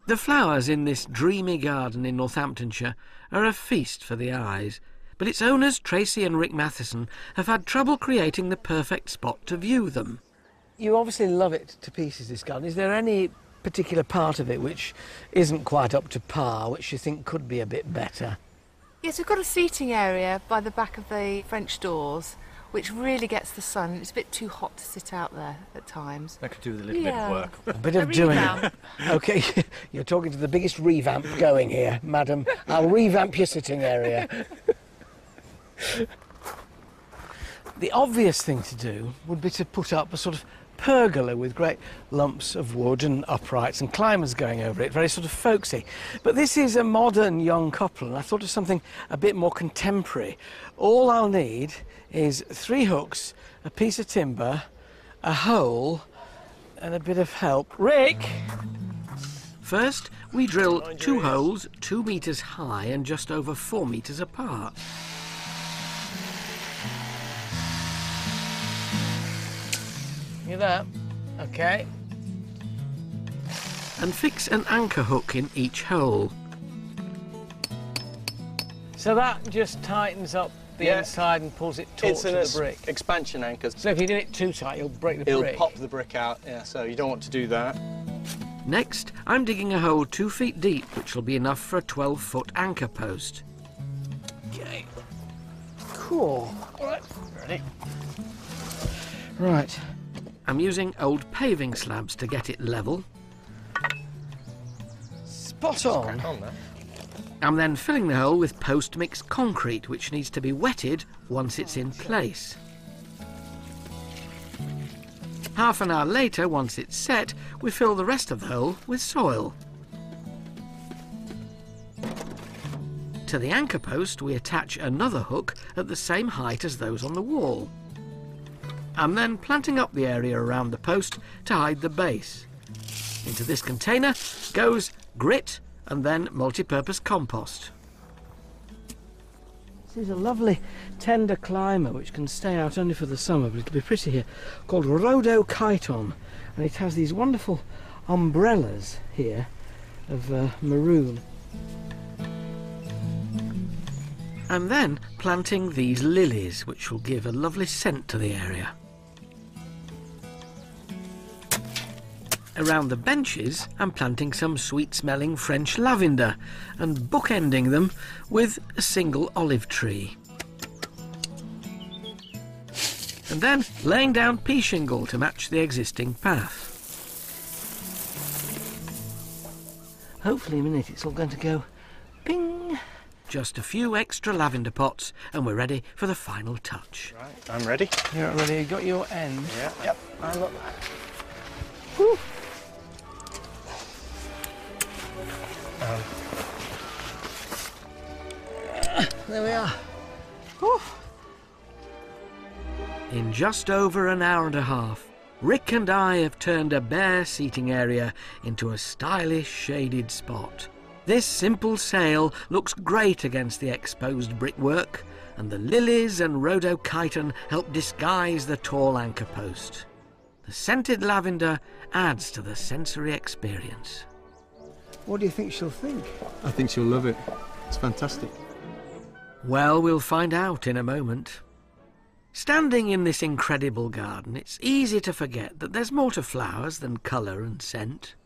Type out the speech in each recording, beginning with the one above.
The flowers in this dreamy garden in Northamptonshire are a feast for the eyes, but its owners, Tracy and Rick Matheson, have had trouble creating the perfect spot to view them. You obviously love it to pieces, this garden. Is there any particular part of it which isn't quite up to par, which you think could be a bit better? Yes, we've got a seating area by the back of the French doors, which really gets the sun. It's a bit too hot to sit out there at times. That could do with a little bit of work. A bit of doing it. OK, you're talking to the biggest revamp going here, madam. I'll revamp your sitting area. The obvious thing to do would be to put up a sort of pergola with great lumps of wood and uprights and climbers going over it, very sort of folksy. But this is a modern young couple, and I thought of something a bit more contemporary. All I'll need is 3 hooks, a piece of timber, a hole, and a bit of help. Rick! First, we drill 2 holes 2 metres high and just over 4 metres apart. You there? OK. And fix an anchor hook in each hole. So that just tightens up the inside and pulls it taut to the brick. It's an expansion anchor. So if you do it too tight, you'll break the brick. It'll pop the brick out, yeah, so you don't want to do that. Next, I'm digging a hole 2 feet deep, which will be enough for a 12-foot anchor post. OK. Cool. All right. Ready? Right. I'm using old paving slabs to get it level. Spot on. I'm then filling the hole with post-mix concrete, which needs to be wetted once it's in place. Half an hour later, once it's set, we fill the rest of the hole with soil. To the anchor post, we attach another hook at the same height as those on the wall. I'm then planting up the area around the post to hide the base. Into this container goes grit and then multi-purpose compost. This is a lovely tender climber which can stay out only for the summer, but it'll be pretty here, called rhodochyton, and it has these wonderful umbrellas here of maroon. I'm then planting these lilies, which will give a lovely scent to the area. Around the benches, I'm planting some sweet-smelling French lavender and bookending them with a single olive tree. And then laying down pea shingle to match the existing path. Hopefully in a minute it's all going to go ping. Just a few extra lavender pots and we're ready for the final touch. Right, I'm ready. You're ready, you got your end? Yeah. Yep. Look. Whew. There we are. Whew. In just over an hour and a half, Rick and I have turned a bare seating area into a stylish shaded spot. This simple sail looks great against the exposed brickwork, and the lilies and rhodochyton help disguise the tall anchor post. The scented lavender adds to the sensory experience. What do you think she'll think? I think she'll love it. It's fantastic. Well, we'll find out in a moment. Standing in this incredible garden, it's easy to forget that there's more to flowers than colour and scent.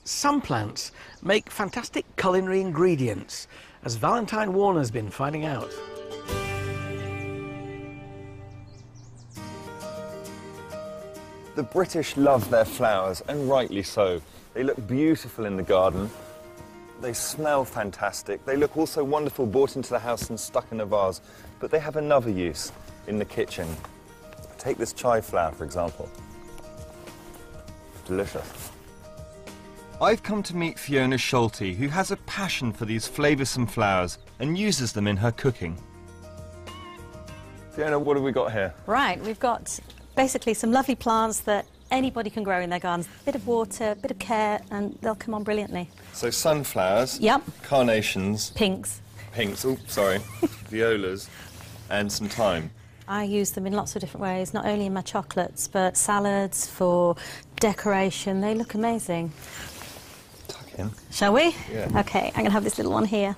Some plants make fantastic culinary ingredients, as Valentine Warner's been finding out. The British love their flowers, and rightly so. They look beautiful in the garden. They smell fantastic. They look also wonderful brought into the house and stuck in a vase, but they have another use in the kitchen. Take this chive flower, for example. Delicious. I've come to meet Fiona Schulte, who has a passion for these flavoursome flowers and uses them in her cooking. Fiona, what have we got here? Right, we've got basically some lovely plants that anybody can grow in their gardens. A bit of water, a bit of care, and they'll come on brilliantly. So sunflowers, yep, carnations, pinks, oh, sorry, violas, and some thyme. I use them in lots of different ways, not only in my chocolates, but salads, for decoration. They look amazing. Tuck in. Shall we? Yeah. Okay, I'm going to have this little one here.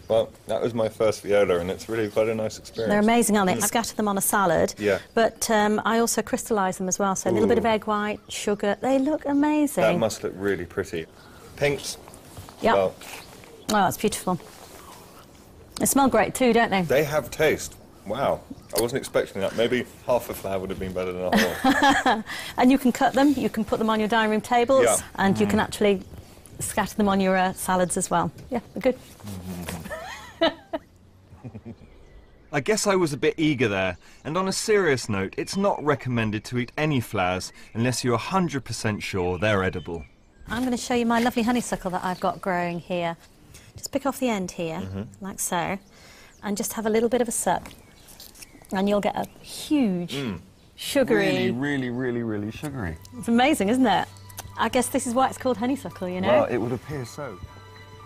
Well, that was my first viola, and it's really quite a nice experience. They're amazing, aren't they? I scatter them on a salad, Yeah. but I also crystallise them as well, so a little bit of egg white, sugar. They look amazing. That must look really pretty. Pinks, Yep. well, Oh, that's beautiful. They smell great too, don't they? they have taste. Wow, I wasn't expecting that. Maybe half a flower would have been better than a whole. And you can cut them, you can put them on your dining room tables, Yeah. and you can actually scatter them on your salads as well. Yeah, they're good. I guess I was a bit eager there, and on a serious note, it's not recommended to eat any flowers unless you're 100% sure they're edible. I'm going to show you my lovely honeysuckle that I've got growing here. Just pick off the end here, like so, and just have a little bit of a suck. And you'll get a huge, sugary... Really sugary. It's amazing, isn't it? I guess this is why it's called honeysuckle, you know? Well, it would appear so.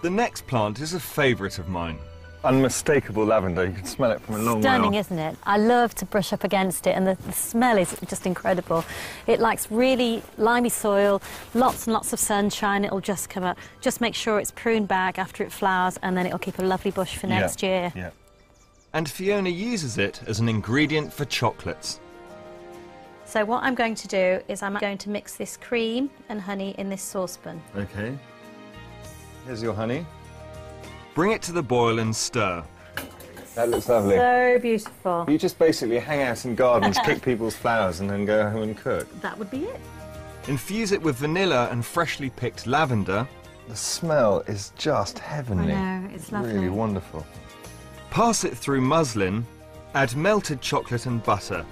The next plant is a favourite of mine. Unmistakable lavender, you can smell it from a long way Stunning, off. isn't it? I love to brush up against it, and the smell is just incredible. It likes really limey soil, lots and lots of sunshine. It'll just come up. Just make sure it's pruned back after it flowers, and then it'll keep a lovely bush for next year. Yeah. And Fiona uses it as an ingredient for chocolates. So what I'm going to do is I'm going to mix this cream and honey in this saucepan. Okay. Here's your honey. Bring it to the boil and stir. That looks lovely. So beautiful. You just basically hang out in gardens, pick people's flowers, and then go home and cook. That would be it. Infuse it with vanilla and freshly picked lavender. The smell is just heavenly. I know, it's lovely. Really wonderful. Pass it through muslin, add melted chocolate and butter.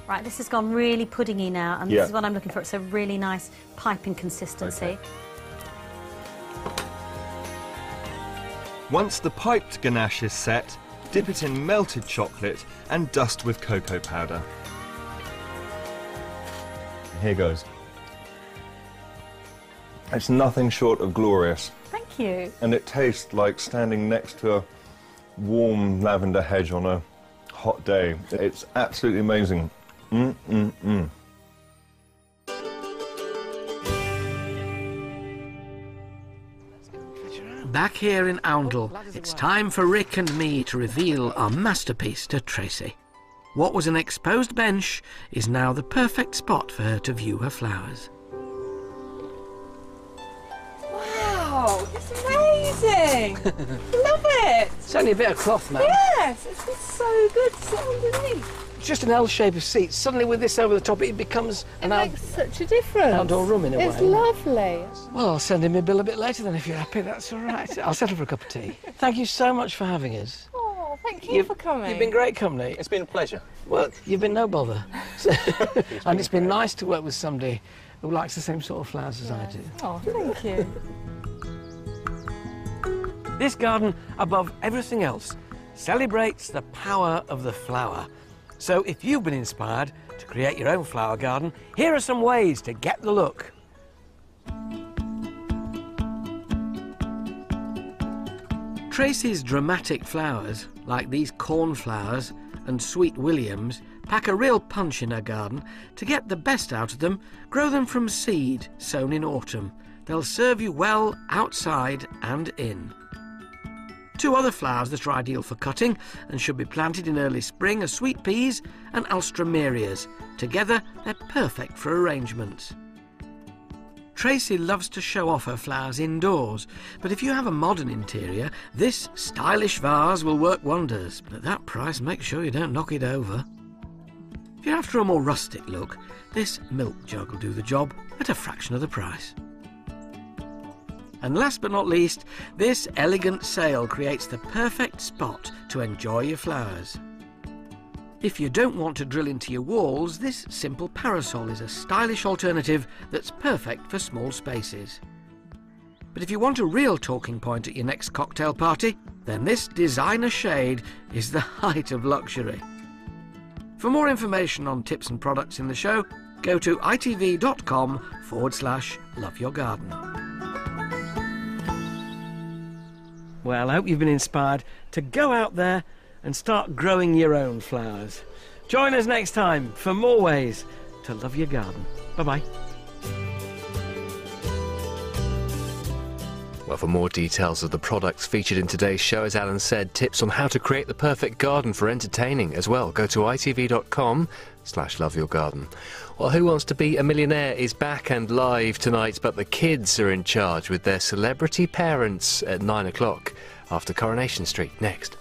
Right, this has gone really puddingy now, and Yeah. this is what I'm looking for. It's a really nice piping consistency. Okay. Once the piped ganache is set, dip it in melted chocolate and dust with cocoa powder. Here goes. It's nothing short of glorious, Thank you. and it tastes like standing next to a warm lavender hedge on a hot day. It's absolutely amazing. Back here in Oundle, it's time for Rick and me to reveal our masterpiece to Tracy. What was an exposed bench is now the perfect spot for her to view her flowers. Wow, it's amazing! Love it! It's only a bit of cloth, man. Yes, it's just so good to sit underneath. It's just an L shape of seat. Suddenly with this over the top, it becomes It makes such a difference. outdoor room in a It's way. lovely. Well, I'll send him a bill a bit later then if you're happy. That's all right. I'll settle for a cup of tea. Thank you so much for having us. Oh, thank you for coming. You've been great company. It's been a pleasure. Well, you've been no bother. And it's been nice to work with somebody who likes the same sort of flowers as I do. Oh, thank you. This garden, above everything else, celebrates the power of the flower. So if you've been inspired to create your own flower garden, here are some ways to get the look. Tracy's dramatic flowers, like these cornflowers and sweet williams, pack a real punch in her garden. To get the best out of them, grow them from seed sown in autumn. They'll serve you well outside and in. Two other flowers that are ideal for cutting and should be planted in early spring are sweet peas and alströmerias. Together, they're perfect for arrangements. Tracy loves to show off her flowers indoors, but if you have a modern interior, this stylish vase will work wonders. But at that price, make sure you don't knock it over. If you're after a more rustic look, this milk jug will do the job at a fraction of the price. And last but not least, this elegant sail creates the perfect spot to enjoy your flowers. If you don't want to drill into your walls, this simple parasol is a stylish alternative that's perfect for small spaces. But if you want a real talking point at your next cocktail party, then this designer shade is the height of luxury. For more information on tips and products in the show, go to itv.com/loveyourgarden. Well, I hope you've been inspired to go out there and start growing your own flowers. Join us next time for more ways to love your garden. Bye-bye. Well, for more details of the products featured in today's show, as Alan said, tips on how to create the perfect garden for entertaining as well, go to itv.com/loveyourgarden. Well, Who Wants to Be a Millionaire is back and live tonight, but the kids are in charge with their celebrity parents at 9 o'clock after Coronation Street. Next.